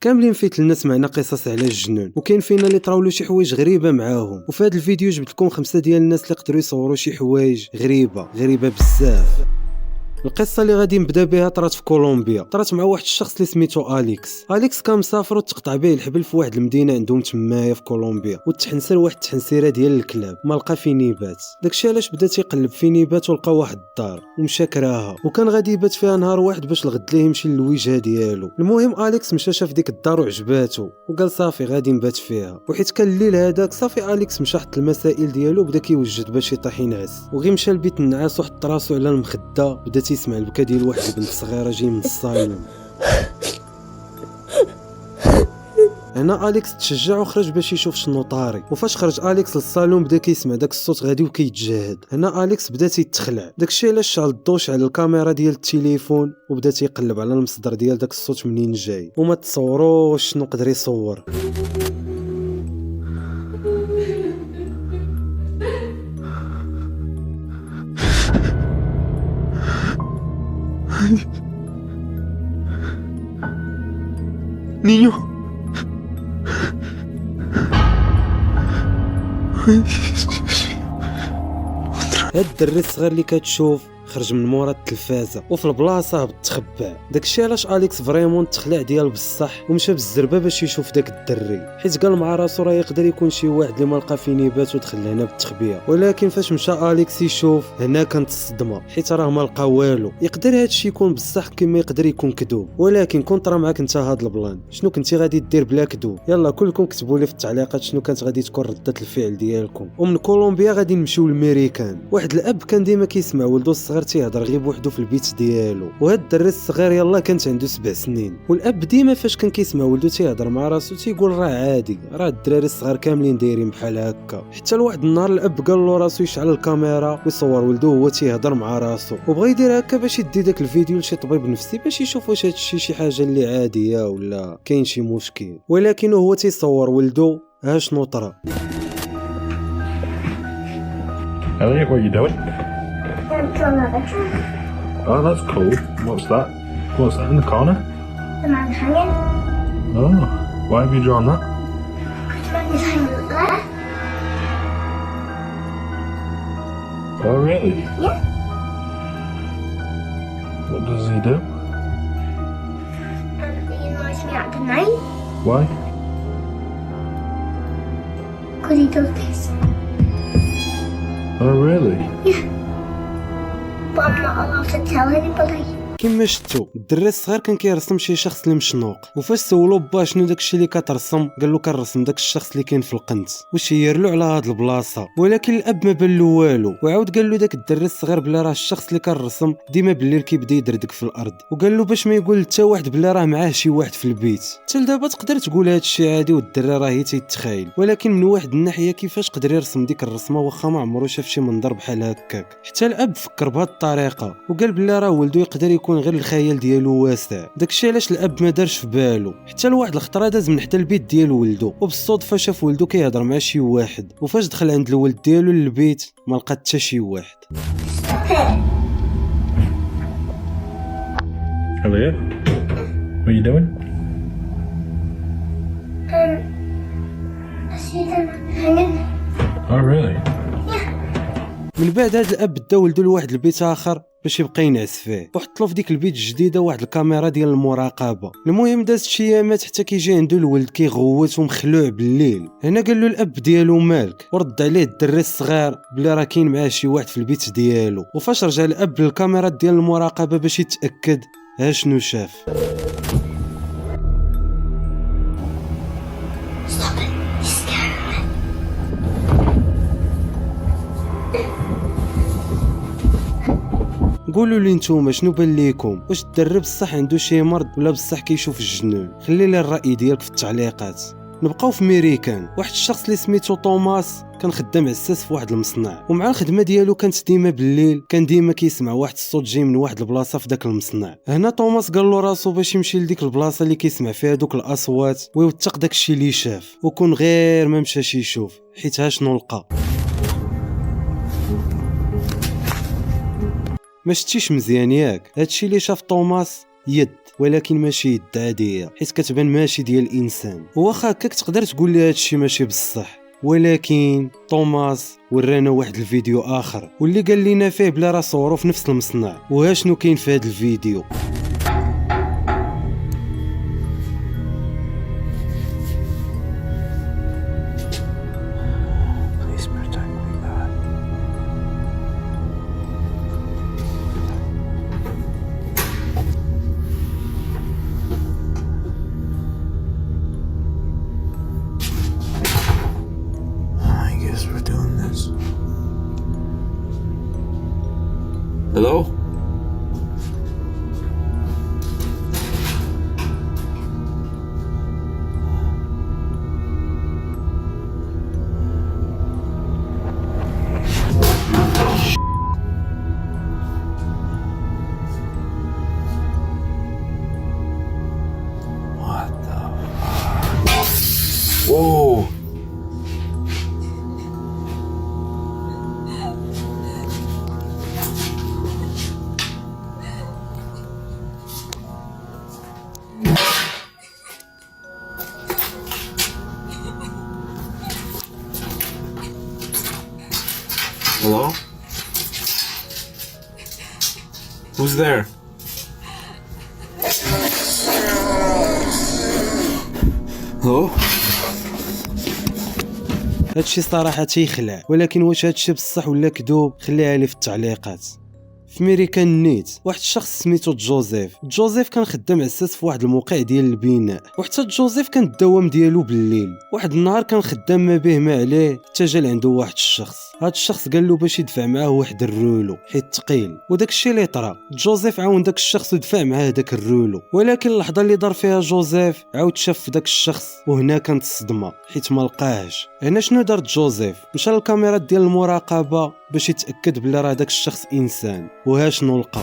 كاملين فيت الناس معنا قصص على الجنون، وكاين فينا اللي طراولو شي حوايج غريبه معاهم. وفي هذا الفيديو جبت لكم 5 ديال الناس اللي قدروا يصوروا شي حوايج غريبه بزاف. القصه اللي غادي نبدا بها طرات في كولومبيا، طرات مع واحد الشخص اللي سميتو اليكس كان مسافر وتقطع به الحبل في واحد المدينه عندهم تمايا في كولومبيا، وتحنسر واحد التحنسيره ديال الكلاب ما لقى فين يبات. داكشي علاش بدا تيقلب فين يبات ولقى واحد الدار ومشى كراها، وكان غادي يبات فيها نهار واحد باش الغد ليه يمشي للوجهه ديالو. المهم اليكس مشى شاف ديك الدار وعجباتو وقال صافي غادي نبات فيها. وحيت كان الليل هذاك صافي اليكس مشى حط المسائل ديالو بدا كيوجد باش يطيح ينعس، وغي مشى لبيت النعاس وحط راسو على المخده بدا تيسمع البكا ديال واحد البنت صغيره جاي من الصالون. هنا اليكس تشجع وخرج باش يشوف شنو طاري، وفاش خرج اليكس للصالون بدا كيسمع داك الصوت غادي وكيتجهد. هنا اليكس بدا تيتخلع، داكشي علاش شعل الضوش على الكاميرا ديال التليفون وبدا تيقلب على المصدر ديال داك الصوت منين جاي، وما تصوروش شنو قدر يصور. Niño. هاد الدري الصغير اللي كتشوف خرج من مورا التلفازه وفي البلاصه هبط تخبع. داكشي علاش اليكس فريمون تخلع ديال بصح ومشى بالزربه باش يشوف داك الدري، حيت قال مع راسو راه يقدر يكون شي واحد اللي ما لقى فين يبات ودخل هنا بالتخبيه. ولكن فاش مشى اليكس يشوف هنا كانت الصدمه، حيت راه ما لقى والو. يقدر هادشي يكون بصح كما يقدر يكون كذوب، ولكن كون طرا معاك انت هاد البلان شنو كنتي غادي دير بلا كذوب؟ يلا كلكم كتبوا لي في التعليقات شنو كانت غادي تكون ردة الفعل ديالكم. ومن كولومبيا غادي نمشيو للميريكان. واحد الاب كان ديما كيسمع ولدو الصغير تيهضر غير بوحدو في البيت ديالو، وهاد الدري الصغير يلا كانت عنده 7 سنين. والاب ديما فاش كان كيسمع ولدو تيهضر مع راسو تيقول راه عادي، راه الدراري الصغار كاملين دايرين بحال هكا. حتى لواحد النهار الاب قال له راسو يشعل الكاميرا ويصور ولدو وهو تيهضر مع راسو، وبغى يدير هكا باش يدي داك الفيديو لشي طبيب نفسي باش يشوف واش هادشي شي حاجه اللي عاديه ولا كاين شي مشكل. ولكن هو تيصور ولدو ها شنو طرا. Elliot, what are you doing? I'm drawing a picture. Oh, that's cool. What's that? What's that in the corner? The man hanging. Oh, why have you drawn that? The man is hanging there. Oh, really? Yeah. What does he do? He annoys me at the night Why? because he does this. Oh, really? But I'm not allowed to tell anybody. كما شفتوا الدري الصغير كان كيرسم شي شخص اللي مشنوق، وفاش سولو با شنو داكشي اللي كترسم قال له كنرسم داك الشخص اللي كاين في القنت واش يير له على هاد البلاصه. ولكن الاب ما بان له والو، وعاود قال له داك الدري الصغير بلا راه الشخص اللي كنرسم ديما بالليل كيبدا يدردك في الارض، وقال له باش ما يقول حتى واحد بلا راه معاه شي واحد في البيت. حتى لدابا تقدر تقول هادشي عادي والدري راه هي تيتخايل، ولكن من واحد الناحيه كيفاش قدر يرسم ديك الرسمه واخا ما عمرو شاف شي منظر بحال هكاك. حتى الاب فكر بهاد الطريقه وقال بلا راه ولدو يقدر يكون غير الخيال ديالو واسع. داكشي علاش الاب ما دارش في بالو. حتى لواحد الخطره داز من حدا البيت ديال ولدو، وبالصدفه شاف ولدو كيهضر مع شي واحد، وفاش دخل عند الولد ديالو للبيت ما لقى حتى شي واحد. Elliot, what are you doing? I see them hanging. Oh, really? من بعد هاد الاب دا ولدو لواحد البيت اخر باش يبقى ينعس فيه، وحط له في ديك البيت الجديده واحد الكاميرا ديال المراقبه. المهم دازت شي ايامات حتى كيجي عنده الولد كيغوت ومخلوع بالليل. هنا قال له الاب ديالو مالك، ورد عليه الدري الصغير بلي راه كاين معاه شي واحد في البيت ديالو. وفاش رجع الاب للكاميرا ديال المراقبه باش يتاكد ها شنو شاف. Stop it. You're scaring me. قولوا لي نتوما شنو بان ليكم، واش الدري بصح عنده شي مرض ولا بصح كيشوف الجنون؟ خلي لي الراي ديالك في التعليقات. نبقاو في ميريكان. واحد الشخص اللي سميتو توماس كان خدام عساس في واحد المصنع، ومع الخدمه ديالو كانت ديما بالليل كان ديما كيسمع واحد الصوت جاي من واحد البلاصه في داك المصنع. هنا توماس قال له راسو باش يمشي لديك البلاصه اللي كيسمع فيها دوك الاصوات ويوثق داكشي اللي شاف، وكون غير ما مشاش يشوف حيت ها شنو لقى. ما شتيش مزيان ياك؟ هادشي اللي شاف توماس يد ولكن ماشي يد عاديه حيت كتبان ماشي ديال الانسان. واخا هكاك تقدر تقول لي هادشي ماشي بصح، ولكن توماس ورانا واحد الفيديو اخر واللي قال لنا فيه بلا راه صورو في نفس المصنع. وها شنو كاين في هذا الفيديو. Hello? What the fuck? Whoa! Hello? Who's there? Hello? هادشي صراحه تيخلع، ولكن واش هادشي بصح ولا كذوب خليها لي في التعليقات. في ميريكان نيت واحد الشخص سميتو جوزيف كان خدام عساس في واحد الموقع ديال البناء، وحتى جوزيف كان الدوام ديالو بالليل. واحد النهار كان خدام ما به ما عليه حتى جا لعندو واحد الشخص. هاد الشخص قال له باش يدفع معاه واحد الرولو حيت ثقيل، وداك الشيء اللي طرا جوزيف عاون داك الشخص ودفع معاه داك الرولو. ولكن اللحظه اللي دار فيها جوزيف عاود شاف داك الشخص، وهنا كانت الصدمه حيت ما لقاهش. هنا شنو دار جوزيف؟ مشى للكاميرات ديال المراقبه باش يتاكد بلي راه داك الشخص انسان. وها شنو لقى.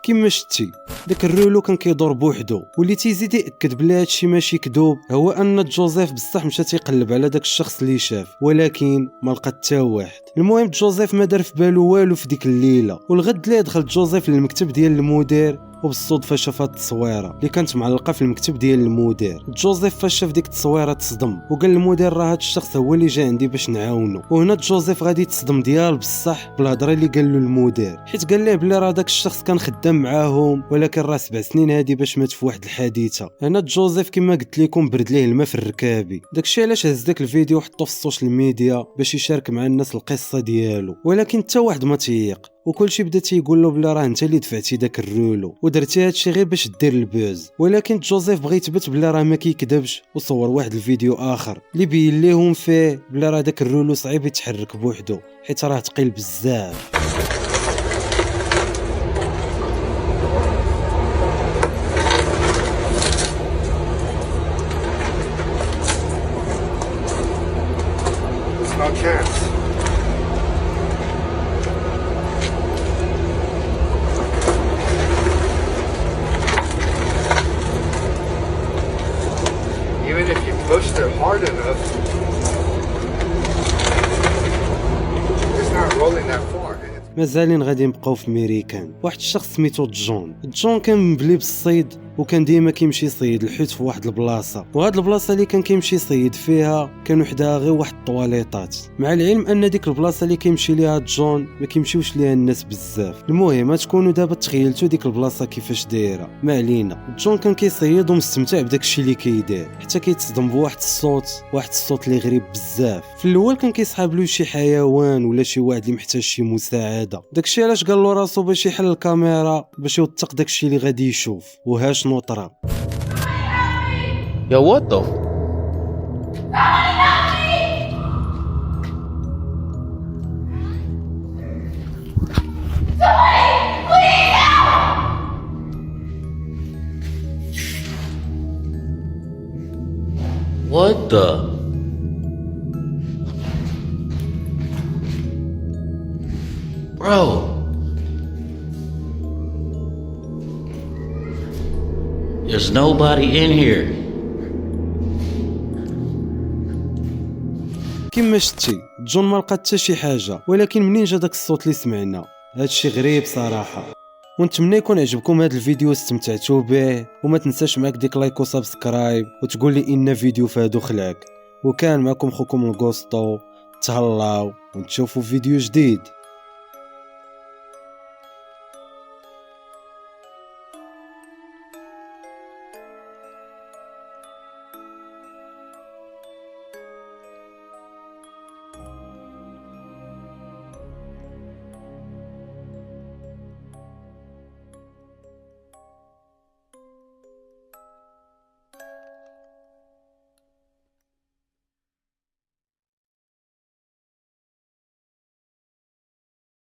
كيما شتي داك الرولو كان كيدور بوحدو، واللي تيزيد ياكد بلي هادشي ماشي كذوب هو ان جوزيف بصح مشى تيقلب على داك الشخص اللي شاف، ولكن ما لقى حتى واحد. المهم جوزيف ما دار في بالو والو في ديك الليله، والغد اللي دخل جوزيف للمكتب ديال المدير وبالصدفه شاف هاد التصويره اللي كانت معلقه في المكتب ديال المدير. جوزيف فاش شاف ديك التصويره تصدم وقال للمدير راه هاد الشخص هو اللي جا عندي باش نعاونو. وهنا جوزيف غادي يتصدم ديال بصح بالهضره اللي قال له المدير، حيت قال ليه بلي راه داك الشخص كان خدام معاهم ولكن راه 7 سنين هادي باش مات في واحد الحادثه. هنا جوزيف كما قلت لكم برد ليه الماء في الركابي. داكشي علاش هز داك الفيديو وحطو في السوشيال ميديا باش يشارك مع الناس القصه ديالو، ولكن حتى واحد ما تيق، وكلشي بدا تيقول له بلا راه انت اللي دفعتي داك الرولو ودرتي هادشي غير باش دير البوز. ولكن جوزيف بغى يثبت بلا راه ما كيكذبش، وصور واحد الفيديو اخر اللي بين ليهم فيه بلا راه داك الرولو صعيب يتحرك بوحدو حيت راه ثقيل بزاف. No chance. Even if you pushed it hard enough, it's not rolling that far. مازالين غادي نبقاو في ميريكان. واحد الشخص سميتو جون كان مبلي بالصيد، وكان ديما كيمشي يصيد الحوت في واحد البلاصه، وهاد البلاصه اللي كان كيمشي يصيد فيها كان وحدها غير واحد الطواليطات، مع العلم ان ديك البلاصه اللي كيمشي ليها جون ما كيمشيوش ليها الناس بزاف. المهم تكونوا دابا تخيلتوا ديك البلاصه كيفاش دايره. ما علينا، جون كان كيصيد ومستمتع بداك الشيء اللي كيدير حتى كيتصدم بواحد الصوت اللي غريب بزاف. في الاول كان كيصحاب له شي حيوان ولا شي واحد اللي محتاج شي مساعده. داكشي علاش قال له راسو باش يحل الكاميرا باش يوثق داكشي اللي غادي يشوف. وها شنو طرا. Yo, what the? What the? Bro. There's nobody in here. كما شتي جون ما لقى حتى شي حاجه، ولكن منين جا داك الصوت اللي سمعنا؟ هادشي غريب صراحه. ونتمنى يكون عجبكم هذا الفيديو واستمتعتوا به، وما تنساش معاك ديك لايك وسبسكرايب وتقول لي ان فيديو فادو خلعك. وكان معكم خوكم الغوستو، تهلاو ونشوفوا فيديو جديد.